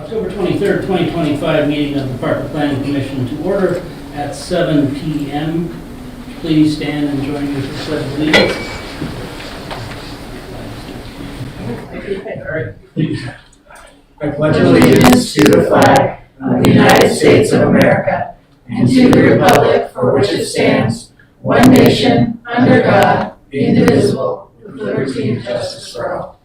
October 23rd, 2025 meeting of the Parker Planning Commission to order at 7 p.m. Please stand and join me for pledge of allegiance. All right, please. I pledge allegiance to the flag of the United States of America and to the republic for which it stands, one nation, under God, indivisible, with liberty and justice for all.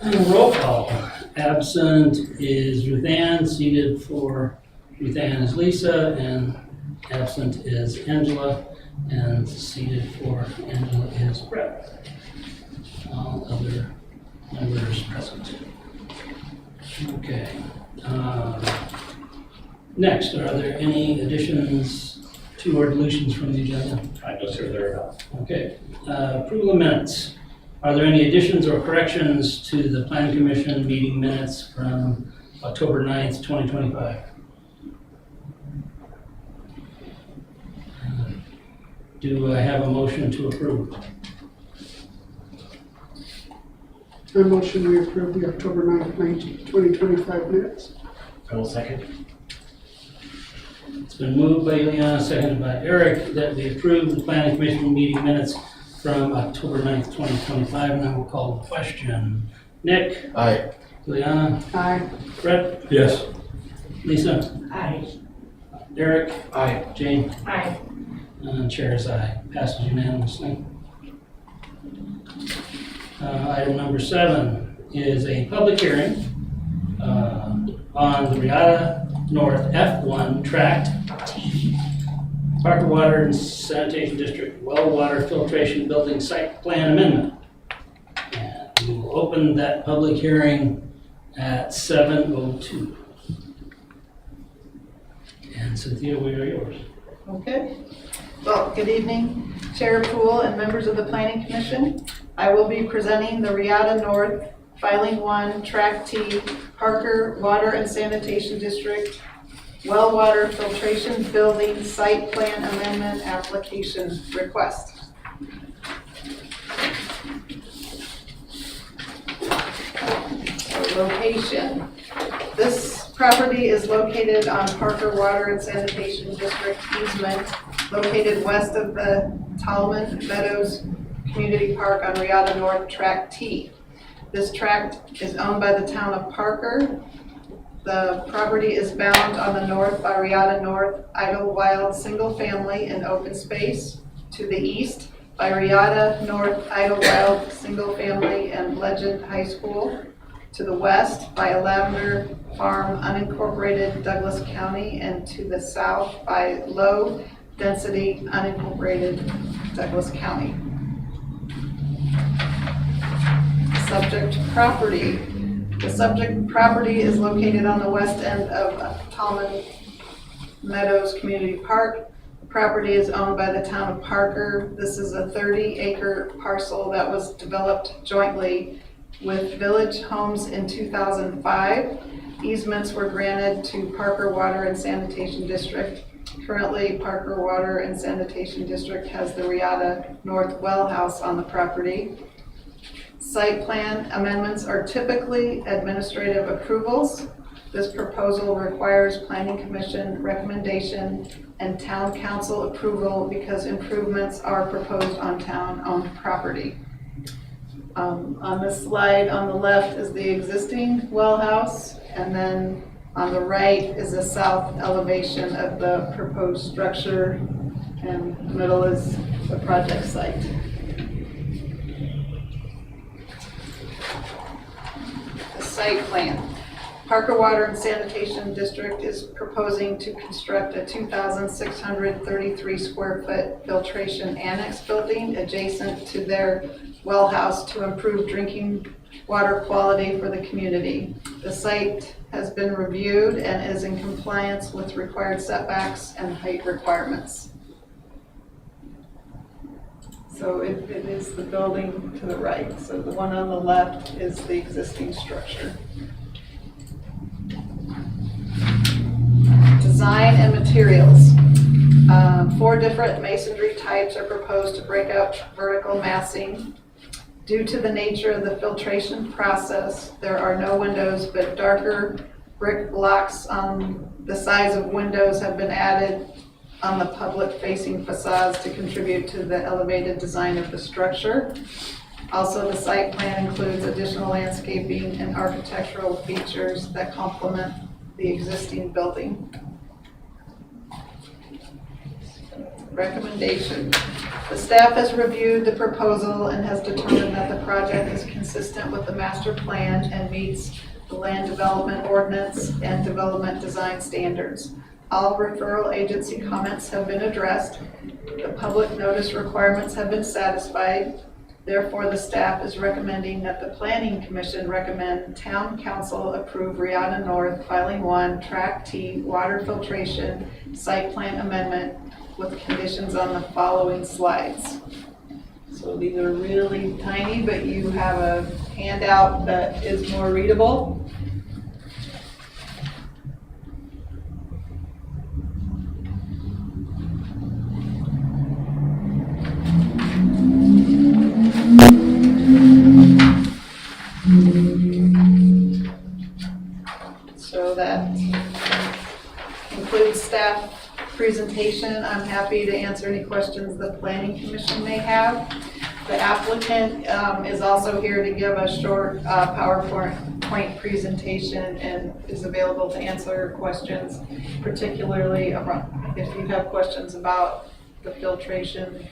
And roll call. Absent is Ruth Ann, seated for Ruth Ann is Lisa, and absent is Angela, and seated for Angela is Brett. All other members present. Okay. Next, are there any additions to or deletions from the agenda? I just heard there are Okay. Approval of minutes. Are there any additions or corrections to the Plan Commission meeting minutes from October 9th, 2025? Do I have a motion to approve? I motion we approve the October 9th, 2025 minutes. I will second. It's been moved by Ileana, seconded by Eric, that we approve the Planning Commission meeting minutes from October 9th, 2025, and I will call the question. Nick? Aye. Ileana? Aye. Brett? Yes. Lisa? Aye. Eric? Aye. Jane? Aye. Chair is aye. Passes unanimously. Item number 7 is a public hearing on the Riata North F1 Tract T, Parker Water and Sanitation District Well Water Filtration Building Site Plan Amendment. And we will open that public hearing at 7:02. And Cynthia, we are yours. Okay. Well, good evening, Chair Poole and members of the Planning Commission. I will be presenting the Riata North Filing 1 Tract T Parker Water and Sanitation District Well Water Filtration Building Site Plan Amendment Application Request. So, location. This property is located on Parker Water and Sanitation District easement, located west of the Tallman Meadows Community Park on Riata North Tract T. This tract is owned by the town of Parker. The property is bound on the north by Riata North Idlewild Single Family and Open Space, to the east by Riata North Idlewild Single Family and Legend High School, to the west by Lavender Farm Unincorporated Douglas County, and to the south by Low Density Unincorporated Douglas County. Subject property. The subject property is located on the west end of Tallman Meadows Community Park. The property is owned by the town of Parker. This is a 30-acre parcel that was developed jointly with Village Homes in 2005. Easements were granted to Parker Water and Sanitation District. Currently, Parker Water and Sanitation District has the Riata North Well House on the property. Site plan amendments are typically administrative approvals. This proposal requires Planning Commission recommendation and Town Council approval because improvements are proposed on town-owned property. On this slide on the left is the existing well house, and then on the right is the south elevation of the proposed structure, and the middle is the project site. The site plan. Parker Water and Sanitation District is proposing to construct a 2,633 square foot filtration annex building adjacent to their well house to improve drinking water quality for the community. The site has been reviewed and is in compliance with required setbacks and height requirements. So it is the building to the right. So the one on the left is the existing structure. Design and materials. 4 different masonry types are proposed to break up vertical massing. Due to the nature of the filtration process, there are no windows, but darker brick blocks on the size of windows have been added on the public-facing facades to contribute to the elevated design of the structure. Also, the site plan includes additional landscaping and architectural features that complement the existing building. Recommendation. The staff has reviewed the proposal and has determined that the project is consistent with the master plan and meets the land development ordinance and development design standards. All referral agency comments have been addressed. The public notice requirements have been satisfied. Therefore, the staff is recommending that the Planning Commission recommend Town Council approve Riata North Filing 1 Track T Water Filtration Site Plan Amendment with conditions on the following slides. So these are really tiny, but you have a handout that is more readable. So that concludes staff presentation. I'm happy to answer any questions the Planning Commission may have. The applicant is also here to give a short PowerPoint presentation and is available to answer questions, particularly if you have questions about the filtration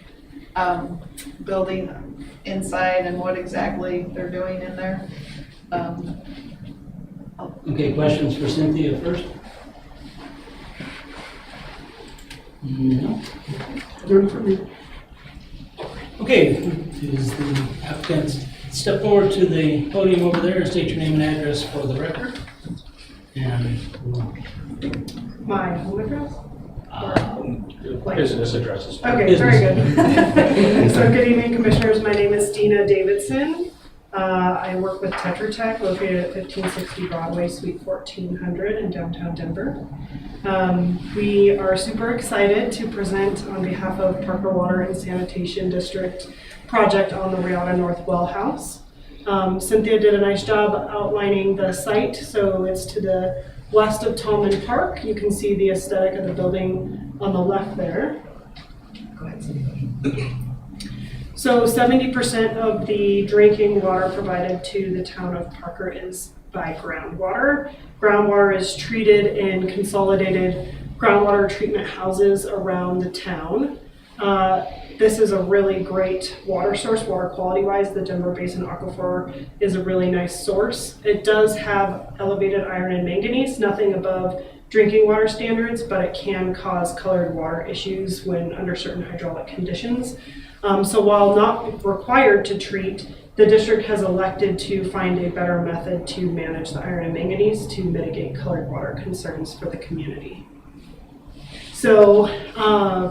building inside and what exactly they're doing in there. Okay, questions for Cynthia first? No? None for me. Okay, is the applicant step forward to the podium over there and state your name and address for the record? And we'll My home address? Business addresses. Okay, very good. So good evening, Commissioners. My name is Dina Davidson. I work with Tetra Tech, located at 1560 Broadway, Suite 1400 in downtown Denver. We are super excited to present on behalf of Parker Water and Sanitation District project on the Riata North Well House. Cynthia did a nice job outlining the site. So it's to the west of Tallman Park. You can see the aesthetic of the building on the left there. Go ahead, Cynthia. So 70% of the drinking water provided to the town of Parker is by groundwater. Groundwater is treated in consolidated groundwater treatment houses around the town. This is a really great water source, water quality wise. The Denver Basin Aquifer is a really nice source. It does have elevated iron and manganese, nothing above drinking water standards, but it can cause colored water issues when under certain hydraulic conditions. So while not required to treat, the district has elected to find a better method to manage the iron and manganese to mitigate colored water concerns for the community. So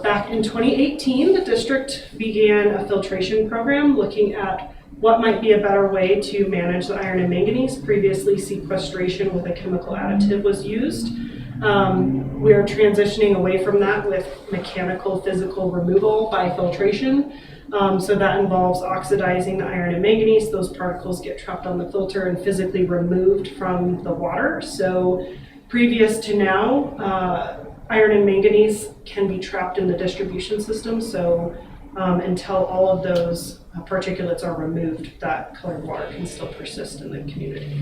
back in 2018, the district began a filtration program looking at what might be a better way to manage the iron and manganese. Previously, sequestration with a chemical additive was used. We are transitioning away from that with mechanical physical removal by filtration. So that involves oxidizing the iron and manganese. Those particles get trapped on the filter and physically removed from the water. So previous to now, iron and manganese can be trapped in the distribution system. So until all of those particulates are removed, that colored water can still persist in the community.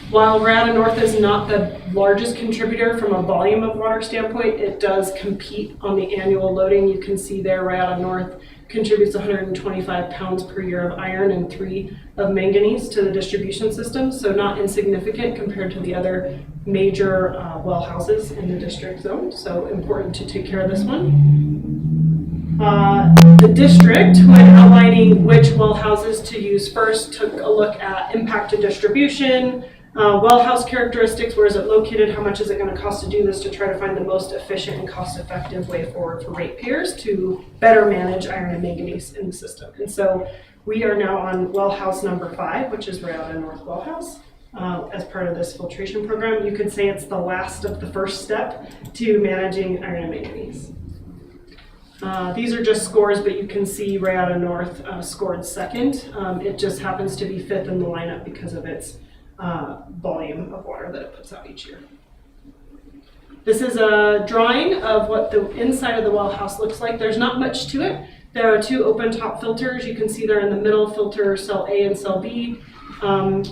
While Riata North is not the largest contributor from a volume of water standpoint, it does compete on the annual loading. You can see there Riata North contributes 125 pounds per year of iron and 3 of manganese to the distribution system, so not insignificant compared to the other major well houses in the district zone, so important to take care of this one. The district, when outlining which well houses to use first, took a look at impact to distribution, well house characteristics, where is it located, how much is it going to cost to do this, to try to find the most efficient and cost-effective way forward for ratepayers to better manage iron and manganese in the system. And so we are now on well house number 5, which is Riata North Well House. As part of this filtration program, you could say it's the last of the first step to managing iron and manganese. These are just scores, but you can see Rayada North scored second. It just happens to be fifth in the lineup because of its volume of water that it puts out each year. This is a drawing of what the inside of the well house looks like. There's not much to it. There are two open top filters. You can see they're in the middle filter, cell A and cell B.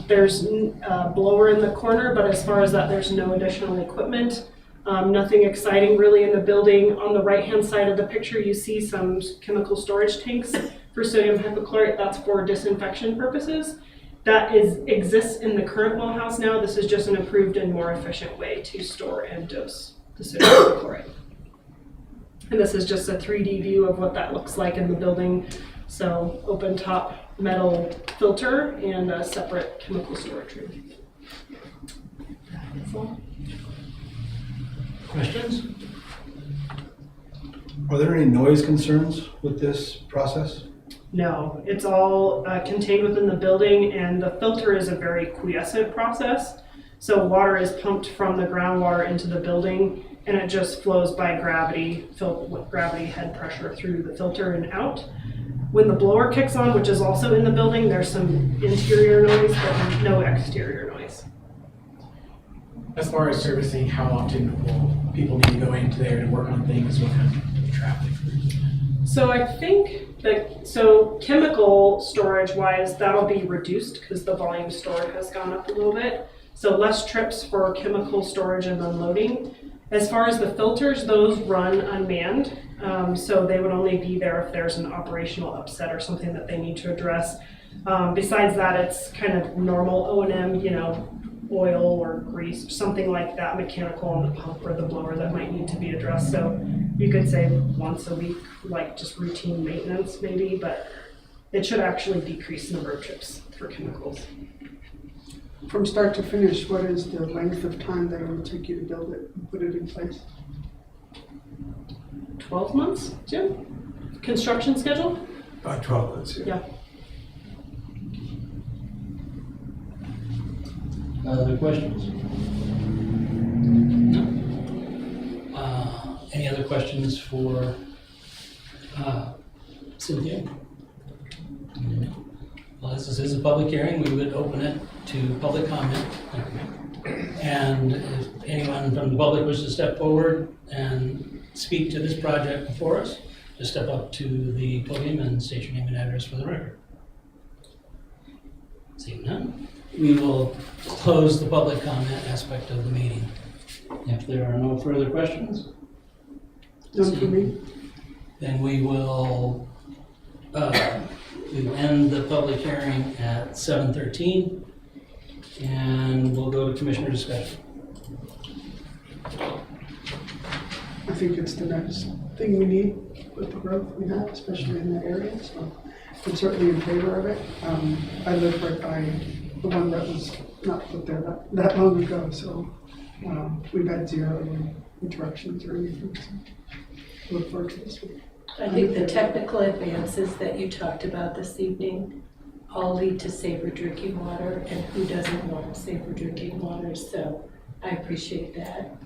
There's a blower in the corner, but as far as that, there's no additional equipment. Nothing exciting really in the building. On the right-hand side of the picture, you see some chemical storage tanks for sodium hypochlorite. That's for disinfection purposes. That exists in the current well house now. This is just an improved and more efficient way to store and dose the sodium hypochlorite. And this is just a 3D view of what that looks like in the building. So open top metal filter and a separate chemical storage room. That's all. Questions? Are there any noise concerns with this process? No, it's all contained within the building, and the filter is a very quiescent process. So water is pumped from the groundwater into the building, and it just flows by gravity, filled with gravity head pressure through the filter and out. When the blower kicks on, which is also in the building, there's some interior noise, but no exterior noise. As far as servicing, how often will people need to go into there to work on things? What kind of traffic? So I think that, so chemical storage wise, that'll be reduced because the volume stored has gone up a little bit. So less trips for chemical storage and unloading. As far as the filters, those run unmanned. So they would only be there if there's an operational upset or something that they need to address. Besides that, it's kind of normal O&M, you know, oil or grease, something like that, mechanical on the pump or the blower that might need to be addressed. So you could say once a week, like just routine maintenance maybe, but it should actually decrease the number of trips for chemicals. From start to finish, what is the length of time that it would take you to build it and put it in place? 12 months, Jim? Construction schedule? About 12 months, yeah. Yeah. Other questions? No? Any other questions for Cynthia? No. Well, as this is a public hearing, we would open it to public comment. And if anyone from the public wishes to step forward and speak to this project before us, just step up to the podium and state your name and address for the record. Seeing none, we will close the public comment aspect of the meeting. If there are no further questions, None for me? then we will end the public hearing at 7:13, and we'll go to commissioner discussion. I think it's the next thing we need with the growth we have, especially in that area, so I'm certainly in favor of it. I live right by the one that was not put there that long ago, so we've had zero interruptions or anything, so look forward to this one. I think the technical advances that you talked about this evening all lead to safer drinking water, and who doesn't want safer drinking water, so I appreciate that.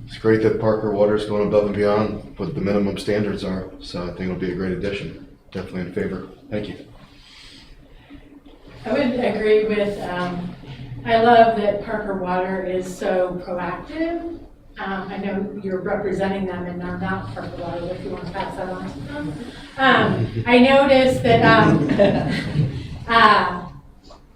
It's great that Parker Water is going above and beyond what the minimum standards are, so I think it'll be a great addition. Definitely in favor. Thank you. I would agree with, I love that Parker Water is so proactive. I know you're representing them and I'm not Parker Water, if you want to pass that on to them. I noticed that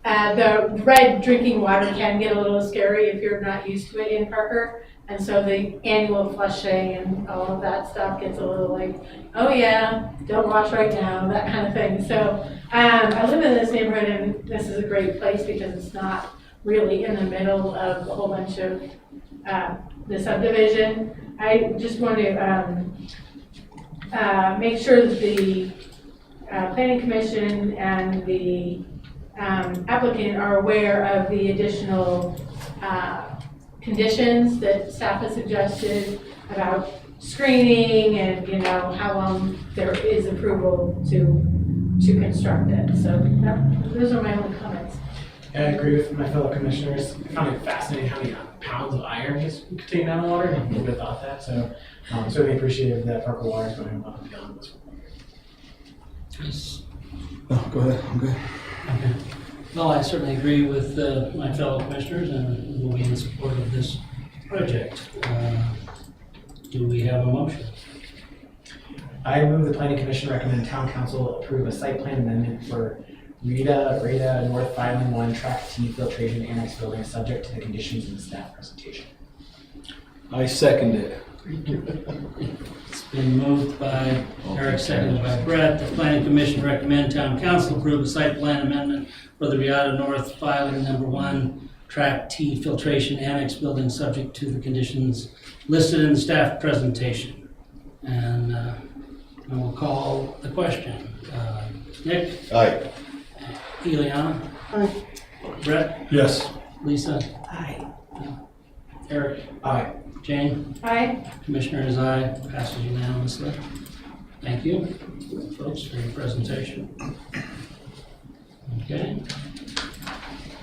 the red drinking water can get a little scary if you're not used to it in Parker. And so the annual flushing and all of that stuff gets a little like, oh yeah, don't wash right now, that kind of thing. So I live in this neighborhood and this is a great place because it's not really in the middle of a whole bunch of the subdivision. I just want to make sure that the Planning Commission and the applicant are aware of the additional conditions that staff has suggested about screening and, you know, how long there is approval to construct it. So those are my only comments. I agree with my fellow commissioners. I found it fascinating how many pounds of iron is contained down the water. I never would have thought that. So certainly appreciative that Parker Water is going above and beyond this. Yes. Oh, go ahead, I'm good. Okay. Well, I certainly agree with my fellow commissioners and will be in support of this project. Do we have a motion? I move the planning commission recommend town council approve a site plan amendment for Rita North Filing 1 Track T filtration annex building subject to the conditions in the staff presentation. I second it. It's been moved by Eric, seconded by Brett. The planning commission recommend town council approve a site plan amendment for the Riata North Filing Number 1 Track T filtration annex building subject to the conditions listed in the staff presentation. And we'll call the question. Nick? Aye. Eliana? Aye. Brett? Yes. Lisa? Aye. Eric? Aye. Jane? Aye. Commissioner is aye, passes unanimously. Thank you, folks, for your presentation. Okay.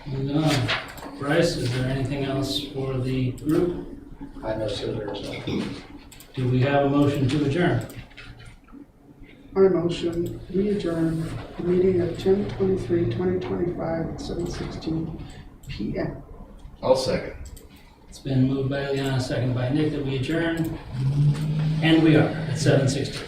Moving on. Bryce, is there anything else for the group? I know, sir, there's no. Do we have a motion to adjourn? I motion, we adjourn the meeting of 10/23/2025 at 7:16 PM. I'll second. It's been moved by Eliana, seconded by Nick, that we adjourn. And we are at 7:16.